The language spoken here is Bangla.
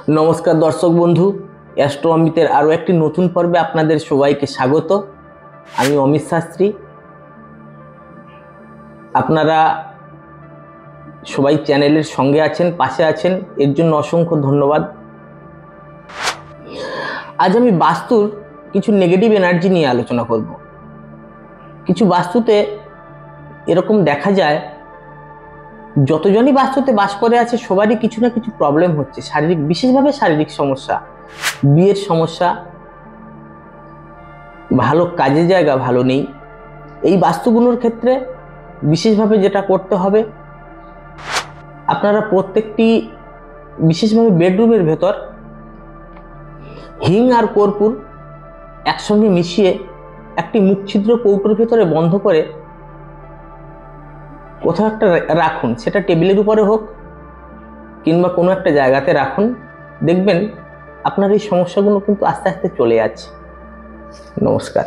নমস্কার দর্শক বন্ধু, অ্যাস্ট্রো অমিতের আরও একটি নতুন পর্বে আপনাদের সবাইকে স্বাগত। আমি অমিত শাস্ত্রী। আপনারা সবাই চ্যানেলের সঙ্গে আছেন, পাশে আছেন, এর জন্য অসংখ্য ধন্যবাদ। আজ আমি বাস্তুর কিছু নেগেটিভ এনার্জি নিয়ে আলোচনা করব। কিছু বাস্তুতে এরকম দেখা যায়, যতজনই বাস্তুতে বাস করে আছে সবারই কিছু না কিছু প্রবলেম হচ্ছে, শারীরিক, বিশেষভাবে শারীরিক সমস্যা, বিয়ের সমস্যা, ভালো কাজের জায়গা ভালো নেই। এই বাস্তুগুলোর ক্ষেত্রে বিশেষভাবে যেটা করতে হবে, আপনারা প্রত্যেকটি বিশেষভাবে বেডরুমের ভেতর হিং আর কর্পূর একসঙ্গে মিশিয়ে একটি মুখ ছিদ্র কৌটোর ভেতরে বন্ধ করে কোথাও একটা রাখুন। সেটা টেবিলের উপরে হোক কিংবা কোনো একটা জায়গাতে রাখুন। দেখবেন আপনার এই সমস্যাগুলো কিন্তু আস্তে আস্তে চলে যাচ্ছে। নমস্কার।